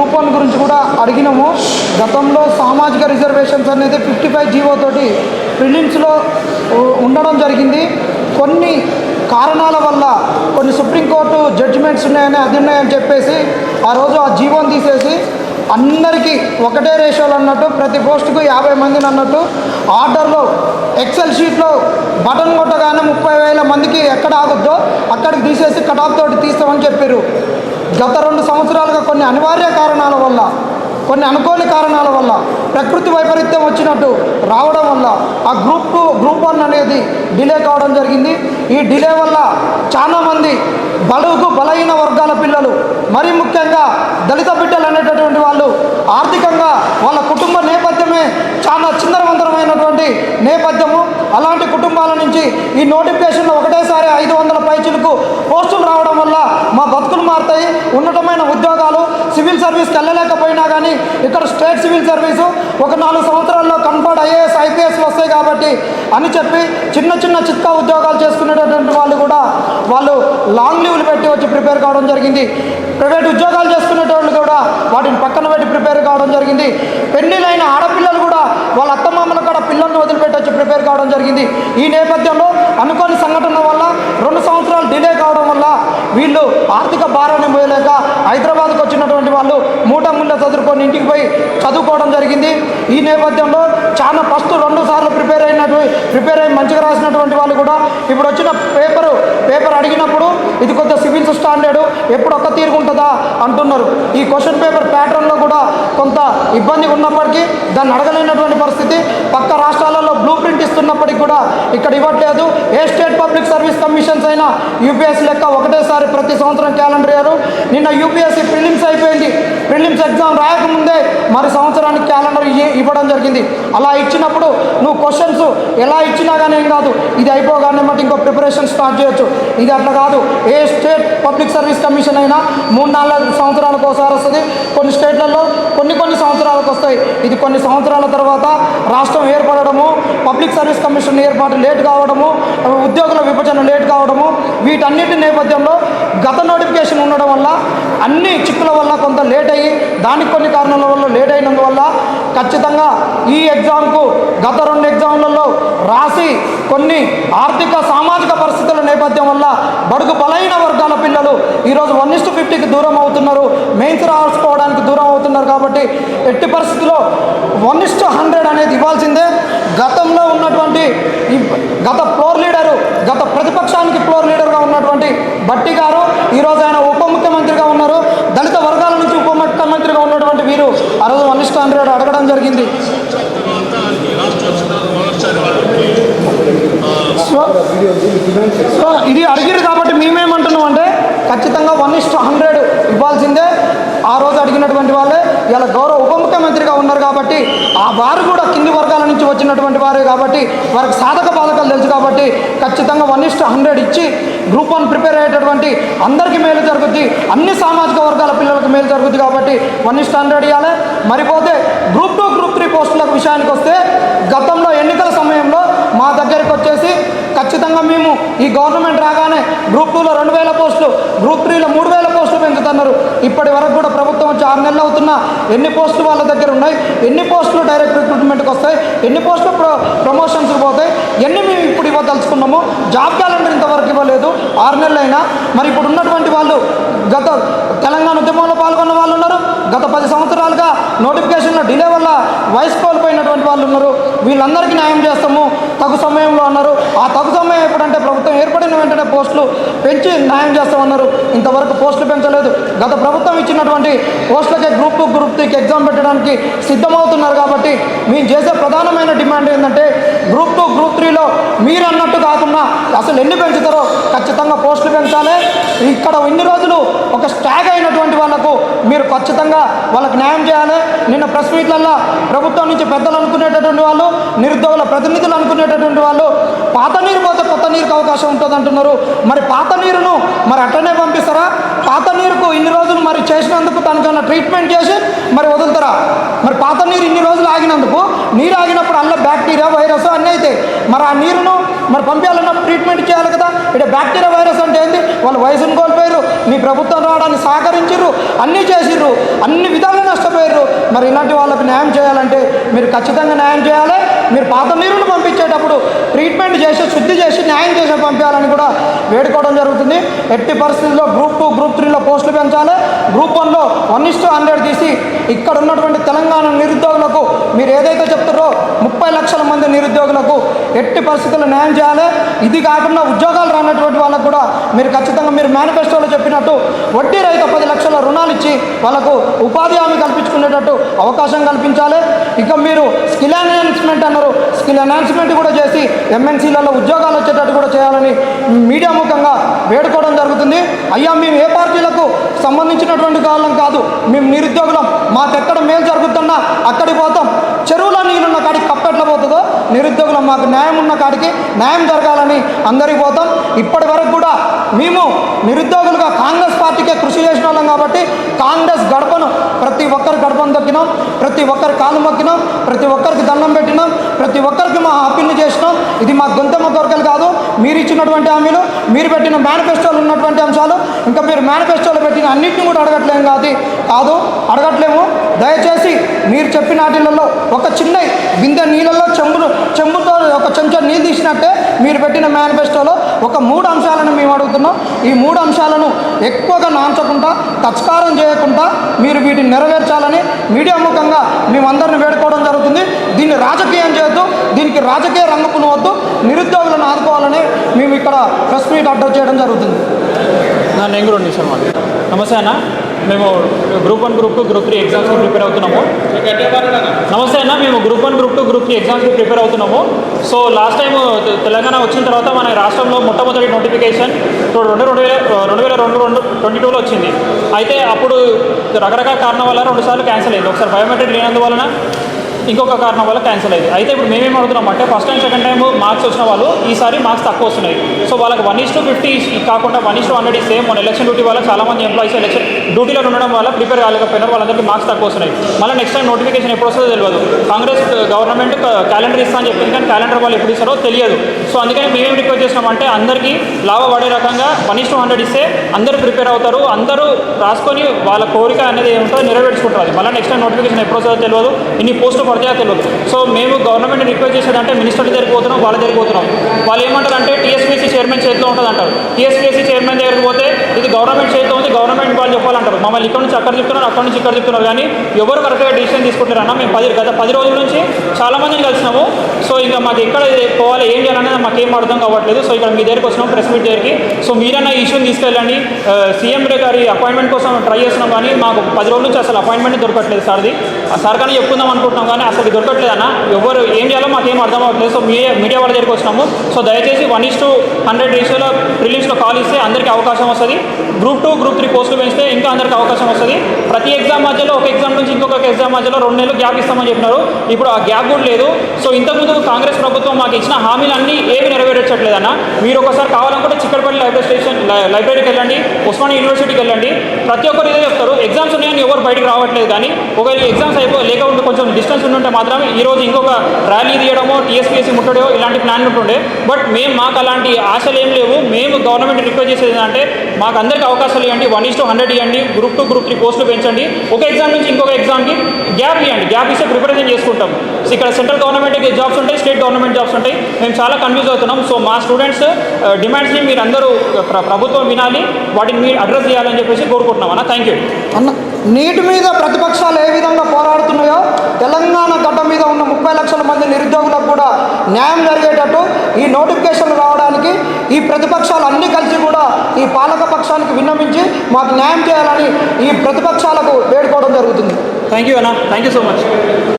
Group 1 గురించి కూడా అడిగినాము. గతంలో సామాజిక రిజర్వేషన్స్ అనేది 55 జీవో తోటి ప్రిలిమ్స్లో ఉండడం జరిగింది. కొన్ని కారణాల వల్ల కొన్ని సుప్రీంకోర్టు జడ్జిమెంట్స్ ఉన్నాయని అది ఉన్నాయని చెప్పేసి ఆ రోజు ఆ జీవోని తీసేసి అందరికీ ఒకటే రేషియోలు అన్నట్టు ప్రతి పోస్టుకు 50 మందిని అన్నట్టు ఆర్డర్లో ఎక్సెల్ షీట్లో బటన్ కొట్టగానే 30,000 మందికి ఎక్కడ ఆగుద్దో అక్కడికి తీసేసి కటాఫ్ తోటి తీస్తామని చెప్పారు. గత 2 సంవత్సరాలుగా కొన్ని అనివార్య కారణాల వల్ల, కొన్ని అనుకోని కారణాల వల్ల, ప్రకృతి వైపరీత్యం వచ్చినట్టు రావడం వల్ల ఆ గ్రూప్ 1 అనేది డిలే కావడం జరిగింది. ఈ డిలే వల్ల చాలామంది బడుగు బలహీన వర్గాల పిల్లలు, మరీ ముఖ్యంగా దళిత బిడ్డలు అనేటటువంటి వాళ్ళు ఆర్థికంగా వాళ్ళ కుటుంబ నేపథ్యమే చాలా చిందరవందరమైనటువంటి నేపథ్యము. అలాంటి కుటుంబాల నుంచి ఈ నోటిఫికేషన్లో ఒకటేసారి 500 పైచిలకు పోస్టులు రావడం వల్ల మా బతుకులు మారుతాయి. ఉన్నతమైన ఉద్యోగాలు, సివిల్ సర్వీస్కి వెళ్ళలేకపోయినా కానీ ఇక్కడ స్టేట్ సివిల్ సర్వీసు ఒక 4 సంవత్సరాల్లో కన్ఫర్డ్ ఐఏఎస్ IPS వస్తాయి కాబట్టి అని చెప్పి చిన్న చిన్న చిత్కా ఉద్యోగాలు చేసుకునేటటువంటి వాళ్ళు కూడా వాళ్ళు లాంగ్ లీవ్లు పెట్టి వచ్చి ప్రిపేర్ కావడం జరిగింది. ప్రైవేట్ ఉద్యోగాలు చేసుకునేటోళ్ళు కూడా వాటిని పక్కన పెట్టి ప్రిపేర్ కావడం జరిగింది. పెళ్ళిళ్ళైన ఆడపిల్లలు కూడా వాళ్ళ అత్తమామల కూడా పిల్లల్ని వదిలిపెట్టి వచ్చి ప్రిపేర్ కావడం జరిగింది. ఈ నేపథ్యంలో అనుకోని సంఘటన వల్ల 2 సంవత్సరాలు డిలే కావడం వల్ల వీళ్ళు ఆర్థిక భారాన్ని మోయలేక హైదరాబాద్కు వచ్చినటువంటి వాళ్ళు మూట చదువుకొని ఇంటికి పోయి చదువుకోవడం జరిగింది. ఈ నేపథ్యంలో చాలా ఫస్ట్ 2 సార్లు ప్రిపేర్ అయ్యి మంచిగా రాసినటువంటి వాళ్ళు కూడా ఇప్పుడు వచ్చిన పేపర్ అడిగినప్పుడు ఇది కొంత సివిల్స్ స్టాండర్డ్ ఎప్పుడు ఒక్క తీరుగుంటుందా అంటున్నారు. ఈ క్వశ్చన్ పేపర్ ప్యాటర్న్లో కూడా కొంత ఇబ్బందిగా ఉన్నప్పటికీ దాన్ని అడగలేనటువంటి పరిస్థితి. పక్క రాష్ట్రాలలో బ్లూ ప్రింట్ ఇస్తున్నప్పటికీ కూడా ఇక్కడ ఇవ్వట్లేదు. ఏ స్టేట్ పబ్లిక్ సర్వీస్ కమిషన్స్ అయినా UPSC లెక్క ఒకటేసారి ప్రతి సంవత్సరం క్యాలెండర్ ఇయర్. నిన్న UPSC ప్రిలిమ్స్ అయిపోయింది. ప్రిలిమ్స్ ఎగ్జామ్ రాయకముందే మరి సంవత్సరానికి క్యాలెండర్ ఇవ్వడం జరిగింది. అలా ఇచ్చినప్పుడు నువ్వు క్వశ్చన్స్ ఎలా ఇచ్చినా కానీ ఏం కాదు, ఇది అయిపోగానే మట్టి ఇంకో ప్రిపరేషన్ స్టార్ట్ చేయొచ్చు. ఇది అట్లా కాదు. ఏ స్టేట్ పబ్లిక్ సర్వీస్ కమిషన్ అయినా 3-4 సంవత్సరాలకు ఒకసారి వస్తుంది. కొన్ని స్టేట్లలో కొన్ని సంవత్సరాలకు వస్తాయి. ఇది కొన్ని సంవత్సరాల తర్వాత రాష్ట్రం ఏర్పడము, పబ్లిక్ సర్వీస్ కమిషన్ ఏర్పాటు లేట్ కావడము, ఉద్యోగుల విభజన లేట్ కావడము, వీటన్నిటి నేపథ్యంలో గత నోటిఫికేషన్ ఉండడం వల్ల అన్ని చిక్కుల వల్ల కొంత లేట్ అయ్యి దానికి కొన్ని కారణాల వల్ల లేట్ అయినందువల్ల ఖచ్చితంగా ఈ ఎగ్జామ్కు గత 2 ఎగ్జామ్లలో రాసి కొన్ని ఆర్థిక సామాజిక పరిస్థితుల నేపథ్యం వల్ల బడుగు బలైన వర్గాల పిల్లలు ఈరోజు 1:50కి దూరం అవుతున్నారు, మెయిన్స్ రాసుకోవడానికి దూరం అవుతున్నారు. కాబట్టి ఎట్టి పరిస్థితుల్లో 1:100 అనేది ఇవ్వాల్సిందే. గతంలో ఉన్నటువంటి గత ఫ్లోర్ లీడరు, గత ప్రతిపక్షానికి ఫ్లోర్ లీడర్గా ఉన్నటువంటి భట్టి గారు ఈరోజు ఆయన ఉప ముఖ్యమంత్రిగా ఉన్నారు. దళిత వర్గాల నుంచి ఉప ముఖ్యమంత్రిగా ఉన్నటువంటి వీరు ఆ రోజు 1:100 అడగడం జరిగింది. సో ఇది అడిగిరు కాబట్టి మేమేమంటున్నాం అంటే ఖచ్చితంగా 1:100 ఇవ్వాల్సిందే. ఆ రోజు అడిగినటువంటి వాళ్ళే ఇలా గౌరవ ఉప ముఖ్యమంత్రిగా ఉన్నారు కాబట్టి ఆ వారు కూడా కింది వర్గాల నుంచి వచ్చినటువంటి వారే కాబట్టి వారికి సాధక బాధకాలు తెలుసు కాబట్టి ఖచ్చితంగా 1:100 ఇచ్చి గ్రూప్ 1 ప్రిపేర్ అయ్యేటటువంటి అందరికీ మేలు జరుగుద్ది, అన్ని సామాజిక వర్గాల పిల్లలకు మేలు జరుగుద్ది కాబట్టి 1:100 ఇవ్వాలి. మరిపోతే గ్రూప్ 2, గ్రూప్ 3 పోస్టుల విషయానికి వస్తే గతంలో ఎన్నికల సమయంలో మా దగ్గరికి వచ్చేసి ఖచ్చితంగా మేము ఈ గవర్నమెంట్ రాగానే గ్రూప్ 2లో 2,000 పోస్టులు, గ్రూప్ 3లో 3,000 పోస్టులు పెంచుతున్నారు. ఇప్పటి వరకు కూడా ప్రభుత్వం వచ్చి 6 నెలలు అవుతున్నా ఎన్ని పోస్టులు వాళ్ళ దగ్గర ఉన్నాయి, ఎన్ని పోస్టులు డైరెక్ట్ రిక్రూట్మెంట్కి వస్తాయి, ఎన్ని పోస్టులు ప్రమోషన్స్కి పోతాయి, ఎన్ని మేము ఇప్పుడు ఇవ్వదలుచుకున్నాము. జాబ్ క్యాలెండర్ ఇంతవరకు ఇవ్వలేదు 6 నెలలైనా. మరి ఇప్పుడు ఉన్నటువంటి వాళ్ళు గత తెలంగాణ ఉద్యమంలో పాల్గొన్న వాళ్ళు ఉన్నారు, గత 10 సంవత్సరాలుగా నోటిఫికేషన్లో డిలే వల్ల వయసు కోల్పోయినటువంటి వాళ్ళు ఉన్నారు. వీళ్ళందరికీ న్యాయం చేస్తాము తగు సమయంలో అన్నారు. ఆ తగు సమయం ఎప్పుడంటే ప్రభుత్వం ఏర్పడిన వెంటనే పోస్టులు పెంచి న్యాయం చేస్తామన్నారు. ఇంతవరకు పోస్టులు పెంచలేదు. గత ప్రభుత్వం ఇచ్చినటువంటి పోస్టులకే గ్రూప్ 2, గ్రూప్ 3కి ఎగ్జామ్ పెట్టడానికి సిద్ధమవుతున్నారు. కాబట్టి మేము చేసే ప్రధానమైన డిమాండ్ ఏంటంటే గ్రూప్ 2, గ్రూప్ 3లో మీరు అన్నట్టు కాకుండా అసలు ఎన్ని పెంచుతారో ఖచ్చితంగా పోస్టులు పెంచాలి. ఇక్కడ ఇన్ని రోజులు ఒక స్టాగ్ అయినటువంటి వాళ్ళకు మీరు ఖచ్చితంగా వాళ్ళకి న్యాయం చేయాలి. నిన్న ప్రెస్ మీట్లల్లో ప్రభుత్వం నుంచి పెద్దలు అనుకునేటటువంటి వాళ్ళు, నిరుద్యోగుల ప్రతినిధులు అనుకునేటటువంటి వాళ్ళు పాత నీరు పోతే కొత్త నీరుకు అవకాశం ఉంటుంది అంటున్నారు. మరి పాత నీరును మరి అట్లనే పంపిస్తారా? పాత నీరుకు ఇన్ని రోజులు మరి చేసినందుకు తనకన్నా ట్రీట్మెంట్ చేసి మరి వదులుతారా? మరి పాత నీరు ఇన్ని రోజులు ఆగినందుకు, నీరు ఆగినప్పుడు అందులో బ్యాక్టీరియా, వైరస్ అన్నీ అయితే మరి ఆ నీరును మరి పంపించాలన్నప్పుడు ట్రీట్మెంట్ చేయాలి కదా. ఇక్కడ బ్యాక్టీరియా, వైరస్ అంటే ఏంది? వాళ్ళు వయసును కోల్పోయారు, మీ ప్రభుత్వం రావడానికి సహకరించారు, అన్నీ చేసిర్రు, అన్ని విధాలుగా మరి ఇలాంటి వాళ్ళకి న్యాయం చేయాలంటే మీరు ఖచ్చితంగా న్యాయం చేయాలి. మీరు పాత నీరును పంపించేటప్పుడు ట్రీట్మెంట్ చేసి శుద్ధి చేసి న్యాయం చేసి పంపించాలని కూడా వేడుకోవడం జరుగుతుంది. ఎట్టి పరిస్థితుల్లో గ్రూప్ 2 గ్రూప్ 3లో పోస్టులు పెంచాలి. గ్రూప్ 1లో 1:100 తీసి ఇక్కడ ఉన్నటువంటి తెలంగాణ నిరుద్యోగులకు మీరు ఏదైతే చెప్తారో 30 లక్షల మంది నిరుద్యోగులకు ఎట్టి పరిస్థితుల్లో న్యాయం చేయాలి. ఇది కాకుండా ఉద్యోగాలు రానటువంటి వాళ్ళకు కూడా మీరు ఖచ్చితంగా మీరు మేనిఫెస్టోలో చెప్పినట్టు వడ్డీ రహిత 10 లక్షల రుణాలు ఇచ్చి వాళ్ళకు ఉపాధి హామీ కల్పించుకునేటట్టు అవకాశం కల్పించాలి. ఇక మీరు స్కిల్ ఎన్హాన్స్మెంట్ అన్నారు, స్కిల్ ఎన్హాన్స్మెంట్ కూడా చేసి ఎంఎన్సీలలో ఉద్యోగాలు వచ్చేటట్టు కూడా చేయాలని మీడియా ముఖంగా వేడుకోవడం జరుగుతుంది. అయ్యా మేము ఏ పార్టీలకు సంబంధించినటువంటి వాళ్ళం కాదు, మేము నిరుద్యోగులం, మాకెక్కడ మేలు జరుగుతున్నా అక్కడికి పోతాం. చెరువులో నీళ్ళున్న కాడికి కప్పెట్ల పోతుందో నిరుద్యోగులం, మాకు న్యాయం ఉన్న కాడికి న్యాయం జరగాలని అందరికీ పోతాం. ఇప్పటి వరకు కూడా మేము నిరుద్యోగులుగా కాంగ్రెస్ పార్టీకే కృషి చేసిన వాళ్ళం కాబట్టి కాంగ్రెస్ గడపను ప్రతి ఒక్కరి గడపను దొక్కినాం, ప్రతి ఒక్కరి కాలు మొక్కినాం, ప్రతి ఒక్కరికి దండం పెట్టినాం, ప్రతి ఒక్కరికి మా అప్పీల్ని చేసినాం. ఇది మా గొంతెమ్మ కోరికలు కాదు, మీరు ఇచ్చినటువంటి హామీలు, మీరు పెట్టిన మేనిఫెస్టోలు ఉన్నటువంటి అంశాలు, ఇంకా మీరు మేనిఫెస్టోలో పెట్టిన అన్నింటినీ కూడా అడగట్లేము కాదు అడగట్లేము. దయచేసి మీరు చెప్పిన వాటిలలో ఒక చిన్న బిందె నీళ్ళల్లో చెంబుతో ఒక చెంచా నీళ్ళు తీసినట్టే మీరు పెట్టిన మేనిఫెస్టోలో ఒక 3 అంశాలను మేము అడుగుతున్నాం. ఈ 3 అంశాలను ఎక్కువగా నాంచకుండా తత్కారం చేయకుండా మీరు వీటిని నెరవేర్చాలని మీడియా ముఖంగా మేమందరిని వేడుకోవడం జరుగుతుంది. దీన్ని రాజకీయం చేయొద్దు, దీనికి రాజకీయ రంగు పునవద్దు, నిరుద్యోగులను ఆదుకోవాలని మేము ఇక్కడ ప్రెస్ మీట్ అడ్రస్ చేయడం జరుగుతుంది. నేను కూడా నిమిషం నమస్తే అన్న, మేము గ్రూప్ 1 గ్రూప్ 2 గ్రూప్ 3 ఎగ్జామ్స్కి ప్రిపేర్ అవుతున్నాము. నమస్తే అన్న, మేము గ్రూప్ 1 గ్రూప్ 2 గ్రూప్ 3 ఎగ్జామ్స్కి ప్రిపేర్ అవుతున్నాము. సో లాస్ట్ టైం తెలంగాణ వచ్చిన తర్వాత మన రాష్ట్రంలో మొట్టమొదటి నోటిఫికేషన్ 2022లో వచ్చింది. అయితే అప్పుడు రకరకాల కారణం వల్ల 2 సార్లు క్యాన్సిల్ అయింది. ఒకసారి బయోమెట్రిక్ లేనందువలన, ఇంకొక కారణం వల్ల క్యాన్సిల్ అయింది. అయితే ఇప్పుడు మేమేం అడుగుతున్నాం అంటే first time second time marks వచ్చిన వాళ్ళు ఈసారి మార్క్స్ తక్కువ వస్తున్నాయి. సో వాళ్ళకి 1:50 కాకుండా 1:100 ఇస్తే మన ఎలక్షన్ డ్యూటీ వల్ల చాలామంది ఎంప్లాయీస్ ఎలక్షన్ డ్యూటీలో ఉండడం వల్ల ప్రిపేర్ కాలేకపోయినారు, వాళ్ళందరికీ మార్క్స్ తక్కువ వస్తున్నాయి. మళ్ళీ నెక్స్ట్ టైం నోటిఫికేషన్ ఎప్పుడు వస్తుందో తెలియదు. కాంగ్రెస్ గవర్నమెంట్ క్యాలెండర్ ఇస్తా అని చెప్పింది, కానీ క్యాలెండర్ వాళ్ళు ఎప్పుడు ఇస్తారో తెలియదు. సో అందుకని మేమేం రిక్వెస్ట్ చేసినామంటే అందరికీ లాభపడే రకంగా 1:100 ఇస్తే అందరూ ప్రిపేర్ అవుతారు, అందరూ రాసుకొని వాళ్ళ కోరిక అనేది ఏముంటుందో నెరవేర్చుకుంటారు. మళ్ళీ నెక్స్ట్ టైం నోటిఫికేషన్ ఎప్పుడు వస్తుందో తెలియదు, ఇన్ని పోస్టులు పడతాయో తెలియదు. సో మేము గవర్నమెంట్ రిక్వెస్ట్ చేసేదంటే మినిస్టర్ దగ్గరికి పోతున్నాం, వాళ్ళ దగ్గరికి పోతున్నాం. వాళ్ళు ఏమంటారు అంటే టీఎస్పీఎస్సీ చైర్మన్ చేతిలో ఉంటుంది అంటారు. టీఎస్పీఎస్సీ చైర్మన్ దగ్గరికి పోతే ఇది గవర్నమెంట్ చేతిలో ఉంది, గవర్నమెంట్ వాళ్ళు చెప్పాలంటారు. మమ్మల్ని ఇక్కడ నుంచి అక్కడ చెప్తున్నారు, అక్కడ నుంచి ఇక్కడ చెప్తున్నారు, కానీ ఎవరు కరెక్ట్గా డిసిషన్ తీసుకుంటారన్నా. మేము గత 10 రోజుల నుంచి చాలామందిని కలిసినాము. సో ఇంకా మాకు ఎక్కడ పోవాలి, ఏం చేయాలనేది మాకేం అర్థం కావట్లేదు. సో ఇక్కడ మీ దగ్గరికి వచ్చినాం ప్రెస్ మీట్ దగ్గరికి. సో మీరన్నా ఈ ఇష్యూని తీసుకెళ్ళండి. సీఎం గారి అపాయింట్మెంట్ కోసం ట్రై చేస్తున్నాం, కానీ మాకు 10 రోజుల నుంచి అసలు అపాయింట్మెంట్ దొరకట్లేదు సార్ది. ఆ సార్ కానీ చెప్పుకుందాం అనుకుంటున్నాం, కానీ అసలు దొరకట్లేదన్న. ఎవరు ఏం చేయాలో మాకేం అర్థం అవ్వట్లేదు. సో మీడియా వాళ్ళ దగ్గరికి వచ్చినాము. సో దయచేసి 1:100 రేషియోలో ప్రిలిమ్స్లో కాల్ ఇస్తే అందరికీ అవకాశం వస్తుంది. గ్రూప్ 2 గ్రూప్ 3 పోస్టులు పెంచితే ఇంకా అందరికీ అవకాశం వస్తుంది. ప్రతి ఎగ్జామ్ మధ్యలో ఒక ఎగ్జామ్ నుంచి ఇంకొక ఎగ్జామ్ మధ్యలో 2 నెలలు గ్యాప్ ఇస్తామని చెప్పినారు. ఇప్పుడు ఆ గ్యాప్ కూడా లేదు. సో ఇంతకుముందు కాంగ్రెస్ ప్రభుత్వం మాకు ఇచ్చిన హామీలన్నీ ఏమి నెరవేర్చట్లేదన్న. మీరు ఒకసారి కావాలనుకుంటే చిక్కడపల్లి లైబ్రరీకి వెళ్ళండి, ఉస్మానియా యూనివర్సిటీకి వెళ్ళండి. ప్రతి ఒక్కరు ఇదే చెప్తారు, ఎగ్జామ్స్ ఉన్నాయని ఎవరు బయటకు రావట్లేదు. కానీ ఒకవేళ ఎగ్జామ్స్ లేకపోతే కొంచెం డిస్టెన్స్ ఉంటే మాత్రం ఈరోజు ఇంకొక ర్యాలీ తీయడమో టీఎస్పీఎస్సీ ముట్టడో ఇలాంటి ప్లాన్ ఉంటుండే. బట్ మాకు అలాంటి ఆశలు ఏం లేవు. మేము గవర్నమెంట్ రిక్వెస్ట్ చేసేది అంటే మాకు అందరికీ అవకాశాలు ఇవ్వండి, 1:100 ఇవ్వండి, గ్రూప్ 2 గ్రూప్ 3 పోస్టులు పెంచండి, ఒక ఎగ్జామ్ నుంచి ఇంకొక ఎగ్జామ్కి గ్యాప్ ఇవ్వండి. గ్యాప్ ఇస్తే ప్రిపరేషన్ చేసుకుంటాం. ఇక్కడ సెంట్రల్ గవర్నమెంట్ జాబ్స్ ఉంటాయి, స్టేట్ గవర్నమెంట్ జాబ్స్ ఉంటాయి. మేము చాలా కన్ఫ్యూజ్ అవుతున్నాం. సో మా స్టూడెంట్స్ డిమాండ్స్ని మీరు అందరూ ప్రభుత్వం వినాలి, వాటిని మీరు అడ్రస్ చేయాలని చెప్పేసి కోరుకుంటున్నాం అన్న. థ్యాంక్ యూ అన్న. నీటి మీద ప్రతిపక్షాలు ఏ విధంగా పోరాడుతున్నాయో తెలంగాణ గడ్డ మీద ఉన్న 30 లక్షల మంది నిరుద్యోగులకు కూడా న్యాయం జరిగేటట్టు ఈ నోటిఫికేషన్లు రావడానికి ఈ ప్రతిపక్షాలు అన్నీ కలిసి కూడా ఈ పాలక పక్షానికి విన్నవించి మాకు న్యాయం చేయాలని ఈ ప్రతిపక్షాలకు వేడుకోవడం జరుగుతుంది. థ్యాంక్ యూ అన్న. Thank you so much.